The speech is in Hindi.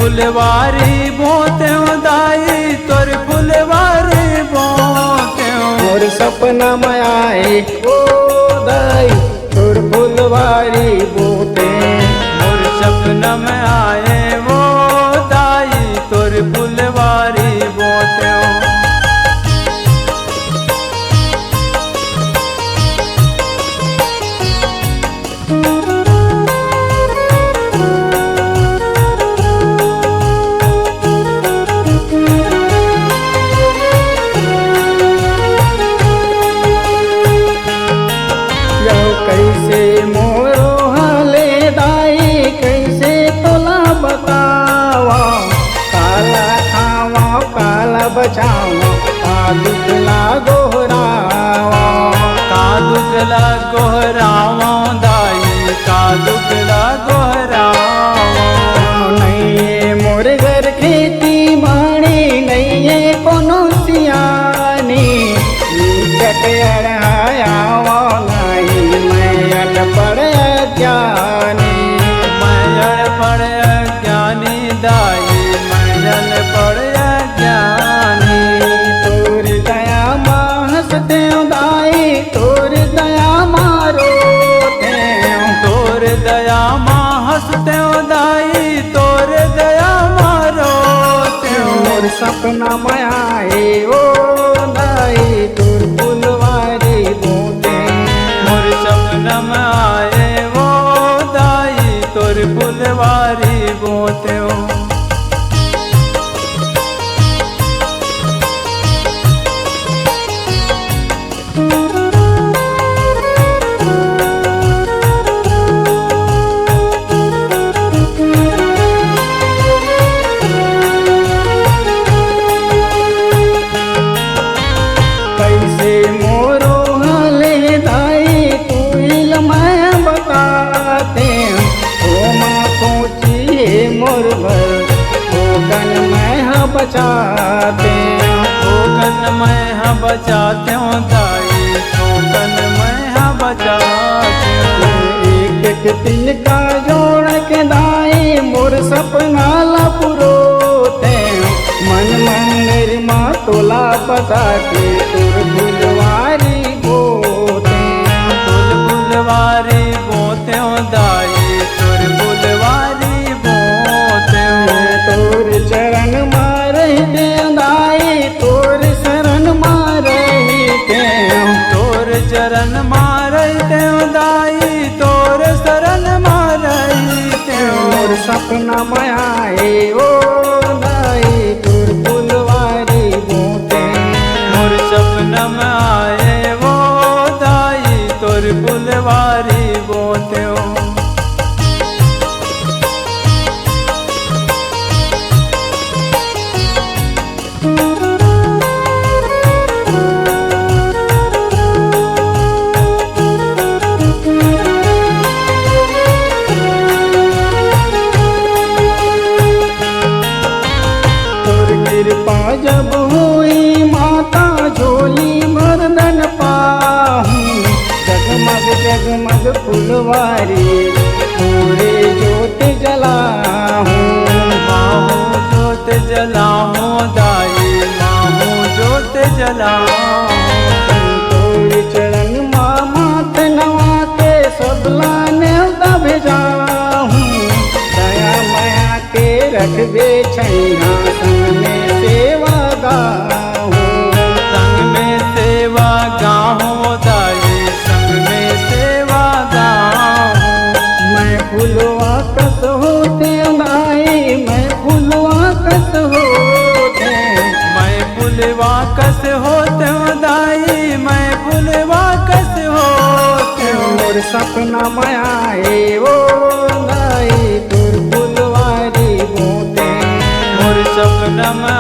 फुलवारी बोते दाई तोर फुलवारी बोते। मोर सपना में आए ओ दाई तोर फुलवारी बोते। मोर सपना में आए वो दाई तोर फुलवारी बोते। कैसे मोरो हाले दाई कैसे तोला बतावा। काला खावा काला बचावा का दुखला गोहरावा। का दुखला गोहरावा दाई का दुखला गोहरावा। नहीं मोर घर खेती बाड़ी नहीं है कोनो सियानी। चटयर आयावा नहीं मैं अनपढ़ ज्ञानी। मैं अनपढ़ ज्ञानी दाई मैं अनपढ़ ज्ञानी। तोर दया माँ हंसते दाई तोर दया मारो थे। तोर दया माँ हंसते दाई तोर दया मारो ते। मोर सपना में आए ओ दाई तोर फुलवारी बोते। मोर सपना में आए वो दाई तोर फुलवारी बोते। कैसे मोरो हाले दाई तू मैं बताते। ओ माँ पहुँची मोर भर ओकन मैं बचाते। ओकन मैं बचाते हूँ दाई ओकन मैं बचाते हूँ। एक तिल का जोड़ के दाई मोर सपना ला पुरोते। मन मंदिर माँ तोला बसा के तोर फुलवारी बोते। तोर फुलवारी बोते हो दाई तोर फुलवारी बोते हो। तोर चरण मारते दाई तोर शरण मारते। तोर चरण मारते हो दाई तोर शरण मारते हो। मोर सपना में आए ओ दाई तोर फुलवारी बोते। मोर सपना में आए वो दाई तोर फुलवारी बोते हो। कृपा जब हुई माता झोली मर्दन पाहूं। जगमग जगमग फुलवारी पूरे जोत जलाहूं। माहू जोत जलाहूं दाई माहू जोत जलाहूं। तोर चरण माँ मात नवा के सबला न्योता भेजाहूं। दया माया के रखबे छैया संग में सेवा गाहूं। संग में सेवा गाहूं दाई संग में सेवा गाहूं। मैं फुलवा कस होते दाई मैं फुलवा कस होते। मैं फुलवा कस होते हूँ दाई मैं फुलवा कस होते हूँ। मोर सपना में आए ओ दाई तोर फुलवारी बोते। मोर सपना में